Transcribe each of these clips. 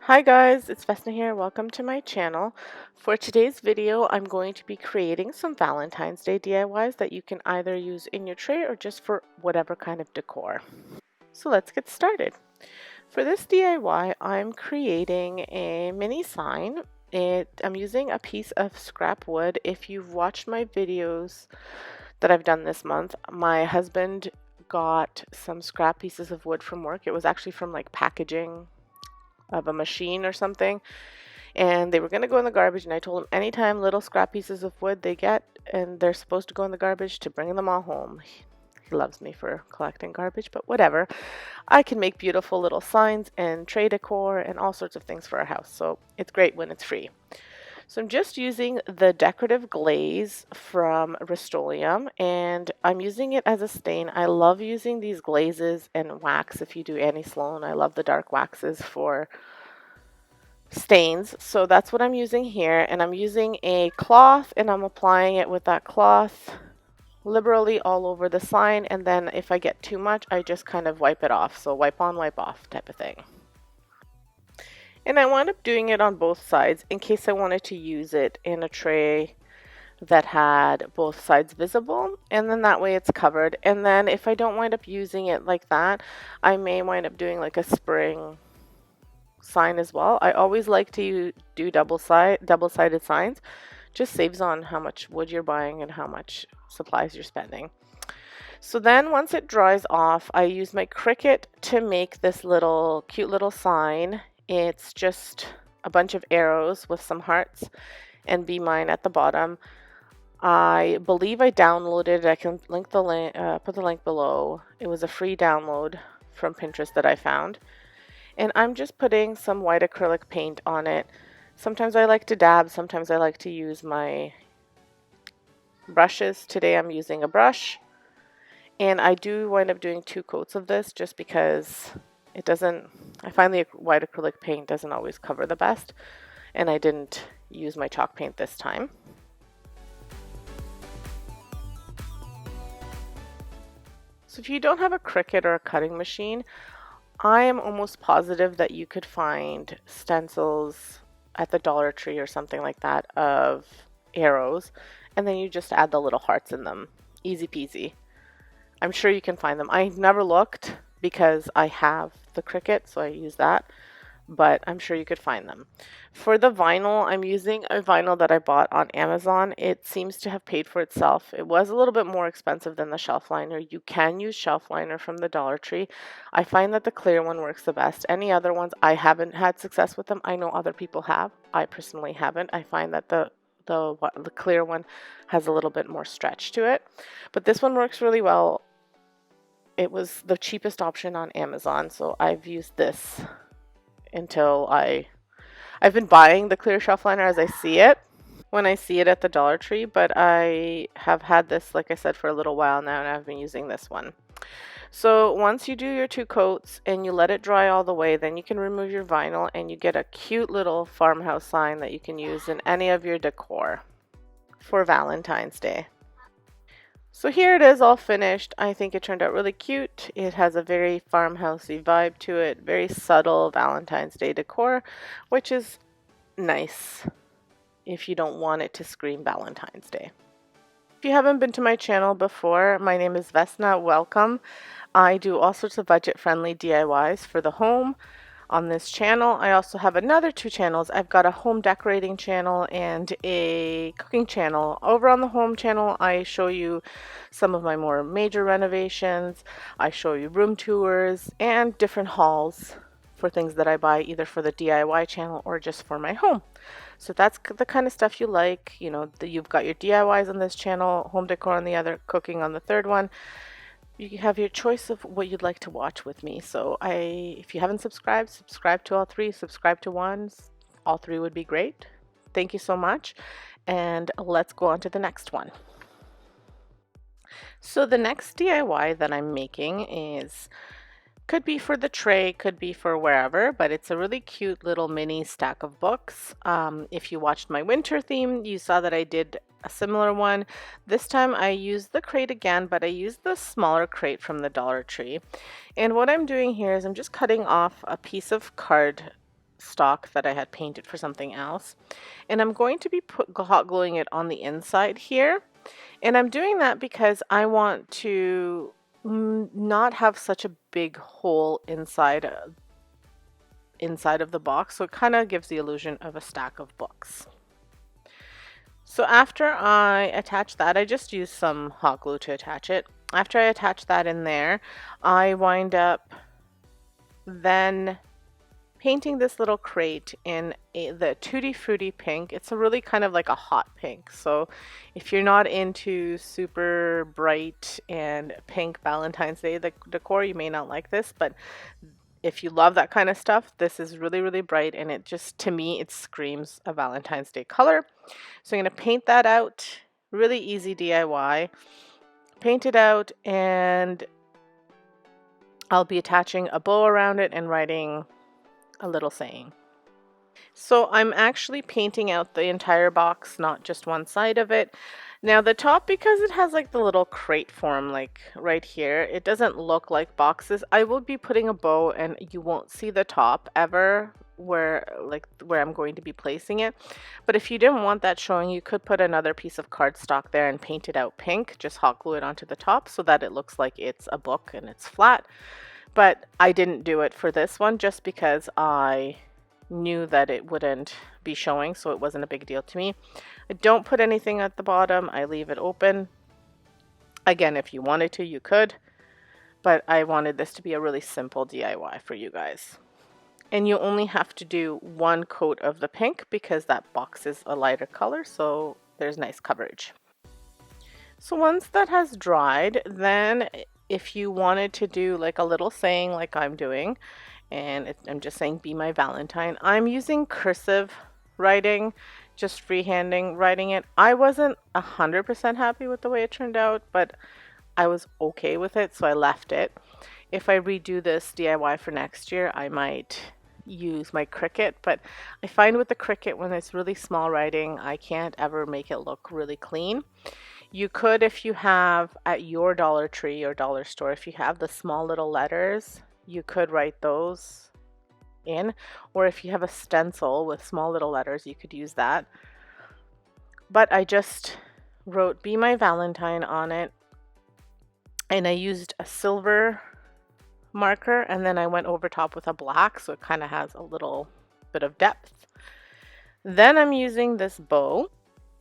Hi guys, it's Vesna here. Welcome to my channel. For today's video, I'm going to be creating some Valentine's Day DIYs that you can either use in your tray or just for whatever kind of decor. So let's get started. For this DIY, I'm creating a mini sign. I'm using a piece of scrap wood. If you've watched my videos that I've done this month, my husband got some scrap pieces of wood from work. It was actually from like packaging of a machine or something, and they were going to go in the garbage, and I told him anytime little scrap pieces of wood they get and they're supposed to go in the garbage, to bring them all home. He loves me for collecting garbage, but whatever. I can make beautiful little signs and tray decor and all sorts of things for our house, so it's great when it's free. So I'm just using the Decorative Glaze from Rustoleum, and I'm using it as a stain. I love using these glazes and wax. If you do Annie Sloan, I love the dark waxes for stains. So that's what I'm using here, and I'm using a cloth and I'm applying it with that cloth liberally all over the sign, and then if I get too much I just kind of wipe it off. So wipe on, wipe off type of thing. And I wound up doing it on both sides in case I wanted to use it in a tray that had both sides visible, and then that way it's covered. And then if I don't wind up using it like that, I may wind up doing like a spring sign as well. I always like to do double-sided signs. Just saves on how much wood you're buying and how much supplies you're spending. So then once it dries off, I use my Cricut to make this little cute little sign. It's just a bunch of arrows with some hearts and Be Mine at the bottom. I believe I downloaded it. I can link the link, put the link below. It was a free download from Pinterest that I found. And I'm just putting some white acrylic paint on it. Sometimes I like to dab, sometimes I like to use my brushes. Today I'm using a brush. And I do wind up doing 2 coats of this just because it doesn't, I find the white acrylic paint doesn't always cover the best. And I didn't use my chalk paint this time. So if you don't have a Cricut or a cutting machine, I am almost positive that you could find stencils at the Dollar Tree or something like that of arrows, and then you just add the little hearts in them. Easy peasy. I'm sure you can find them. I never looked because I have the Cricut, so I use that, but I'm sure you could find them. For the vinyl, I'm using a vinyl that I bought on Amazon. It seems to have paid for itself. It was a little bit more expensive than the shelf liner. You can use shelf liner from the Dollar Tree. I find that the clear one works the best. Any other ones, I haven't had success with them. I know other people have. I personally haven't. I find that the clear one has a little bit more stretch to it, but this one works really well. It was the cheapest option on Amazon, so I've used this until I've been buying the clear shelf liner as I see it, when I see it at the Dollar Tree, but I have had this, like I said, for a little while now, and I've been using this one. So once you do your 2 coats and you let it dry all the way, then you can remove your vinyl and you get a cute little farmhouse sign that you can use in any of your decor for Valentine's Day. So here it is all finished. I think it turned out really cute. It has a very farmhousey vibe to it, very subtle Valentine's Day decor, which is nice if you don't want it to scream Valentine's Day. If you haven't been to my channel before, my name is Vesna. Welcome. I do all sorts of budget-friendly DIYs for the home on this channel. I also have another 2 channels. I've got a home decorating channel and a cooking channel. Over on the home channel, I show you some of my more major renovations. I show you room tours and different hauls for things that I buy, either for the DIY channel or just for my home. So that's the kind of stuff you like. You know, you've got your DIYs on this channel, home decor on the other, cooking on the third one. You have your choice of what you'd like to watch with me. So if you haven't subscribed, subscribe to all 3, subscribe to one. All 3 would be great. Thank you so much. And let's go on to the next one. So the next DIY that I'm making could be for the tray, could be for wherever, but it's a really cute little mini stack of books. If you watched my winter theme, you saw that I did a similar one. This time I used the crate again, but I used the smaller crate from the Dollar Tree. And what I'm doing here is I'm just cutting off a piece of card stock that I had painted for something else. And I'm going to be hot gluing it on the inside here. And I'm doing that because I want to not have such a big hole inside of the box, so it kind of gives the illusion of a stack of books. So after I attach that, I just use some hot glue to attach it. After I attach that in there, I wind up then painting this little crate in the Tutti Frutti pink. It's a really kind of like a hot pink. So if you're not into super bright and pink Valentine's Day decor, you may not like this, but if you love that kind of stuff, this is really, really bright, and it just, to me, it screams a Valentine's Day color. So I'm going to paint that out. Really easy DIY. Paint it out, and I'll be attaching a bow around it and writing a little saying. So I'm actually painting out the entire box, not just one side of it. Now the top, because it has like the little crate form like right here, it doesn't look like boxes. I will be putting a bow, and you won't see the top ever where I'm going to be placing it. But if you didn't want that showing, you could put another piece of cardstock there and paint it out pink. Just hot glue it onto the top so that it looks like it's a book and it's flat. But I didn't do it for this one just because I knew that it wouldn't be showing, so it wasn't a big deal to me. I don't put anything at the bottom. I leave it open. Again, if you wanted to, you could, but I wanted this to be a really simple DIY for you guys. And you only have to do one coat of the pink because that box is a lighter color, so there's nice coverage. So once that has dried, then if you wanted to do like a little saying like I'm doing, and I'm just saying be my Valentine, I'm using cursive writing, just freehanding writing it. I wasn't 100% happy with the way it turned out, but I was okay with it, so I left it. If I redo this DIY for next year, I might use my Cricut, but I find with the Cricut, when it's really small writing, I can't ever make it look really clean. You could, if you have at your Dollar Tree or dollar store, if you have the small little letters, you could write those in, or if you have a stencil with small little letters, you could use that. But I just wrote Be My Valentine on it, and I used a silver marker, and then I went over top with a black, so it kind of has a little bit of depth. Then I'm using this bow.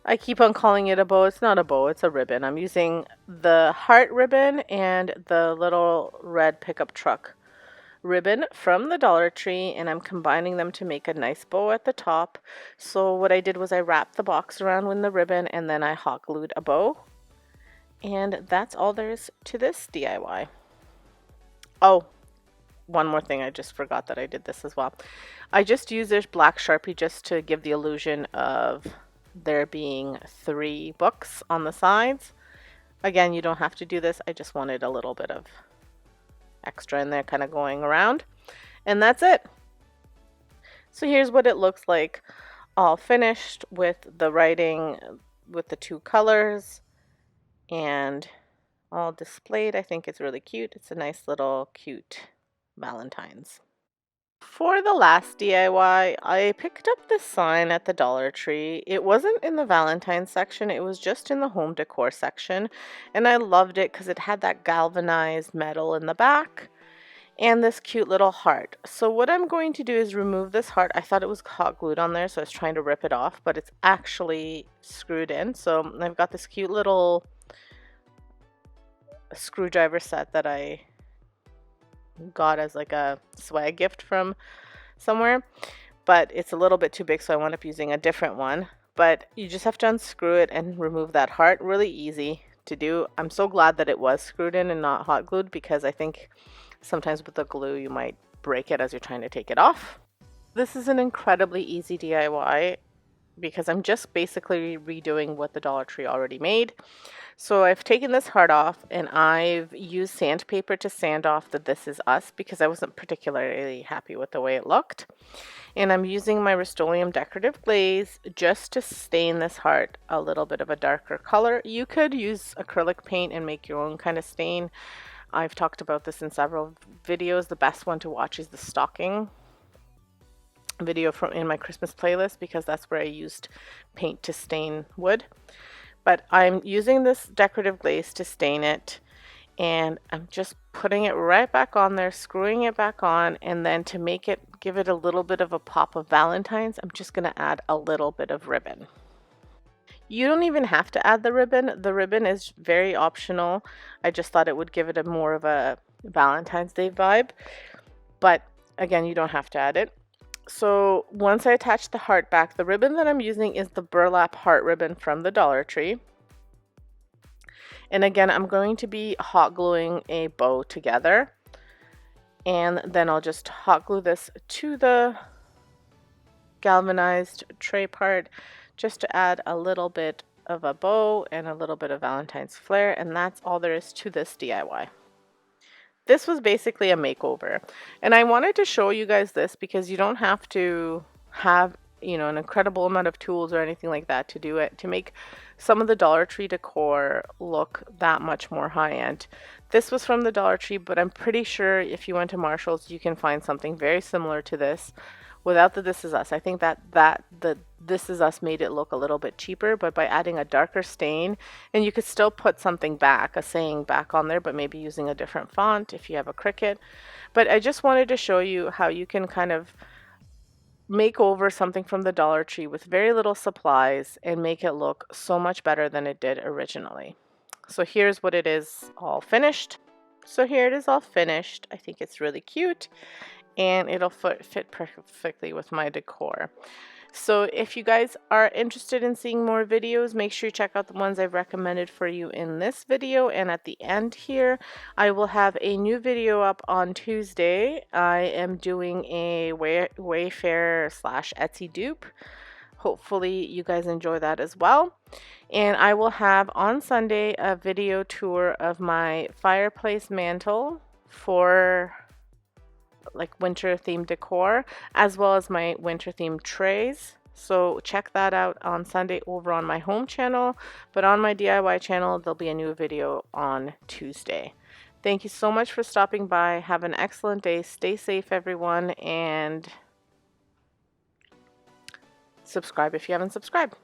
I keep on calling it a bow. It's not a bow, it's a ribbon. I'm using the heart ribbon and the little red pickup truck ribbon from the Dollar Tree, and I'm combining them to make a nice bow at the top. So what I did was I wrapped the box around with the ribbon, and then I hot glued a bow. And that's all there is to this DIY. Oh, one more thing, I just forgot that I did this as well. I just used this black Sharpie just to give the illusion of there being 3 books on the sides. Again, you don't have to do this. I just wanted a little bit of extra in there kind of going around. And that's it. So here's what it looks like all finished with the writing with the 2 colors and all displayed. I think it's really cute. It's a nice little cute Valentines. For the last DIY, I picked up this sign at the Dollar Tree. It wasn't in the Valentine section, it was just in the home decor section. And I loved it because it had that galvanized metal in the back and this cute little heart. So what I'm going to do is remove this heart. I thought it was hot glued on there, so I was trying to rip it off, but it's actually screwed in. So I've got this cute little screwdriver set that I got as like a swag gift from somewhere, but it's a little bit too big, so I wound up using a different one. But you just have to unscrew it and remove that heart. Really easy to do. I'm so glad that it was screwed in and not hot glued, because I think sometimes with the glue you might break it as you're trying to take it off. This is an incredibly easy DIY because I'm just basically redoing what the Dollar Tree already made. So I've taken this heart off, and I've used sandpaper to sand off the This Is Us because I wasn't particularly happy with the way it looked. And I'm using my Rustoleum Decorative Glaze just to stain this heart a little bit of a darker color. You could use acrylic paint and make your own kind of stain. I've talked about this in several videos. The best one to watch is the stocking, video from in my Christmas playlist because that's where I used paint to stain wood. But I'm using this decorative glaze to stain it, and I'm just putting it right back on there, screwing it back on, and then to make it, give it a little bit of a pop of Valentine's, I'm just going to add a little bit of ribbon. You don't even have to add the ribbon. The ribbon is very optional. I just thought it would give it a more of a Valentine's Day vibe, but again, you don't have to add it. So once I attach the heart back, the ribbon that I'm using is the Burlap heart ribbon from the Dollar Tree. And again, I'm going to be hot gluing a bow together. And then I'll just hot glue this to the galvanized tray part just to add a little bit of a bow and a little bit of Valentine's flair. And that's all there is to this DIY. This was basically a makeover, and I wanted to show you guys this because you don't have to have, you know, an incredible amount of tools or anything like that to do it, to make some of the Dollar Tree decor look that much more high-end. This was from the Dollar Tree, but I'm pretty sure if you went to Marshall's, you can find something very similar to this without the This Is Us. I think that the This Is Us made it look a little bit cheaper, but by adding a darker stain, and you could still put something back, a saying back on there, but maybe using a different font if you have a Cricut. But I just wanted to show you how you can kind of make over something from the Dollar Tree with very little supplies and make it look so much better than it did originally. So here's what it is all finished. So here it is all finished. I think it's really cute, and it'll fit perfectly with my decor. So if you guys are interested in seeing more videos, make sure you check out the ones I've recommended for you in this video. And at the end here, I will have a new video up on Tuesday. I am doing a Wayfair / Etsy dupe. Hopefully you guys enjoy that as well. And I will have on Sunday a video tour of my fireplace mantle for like winter themed decor, as well as my winter themed trays. So check that out on Sunday over on my home channel, but on my DIY channel there'll be a new video on Tuesday. Thank you so much for stopping by. Have an excellent day. Stay safe, everyone, and subscribe if you haven't subscribed.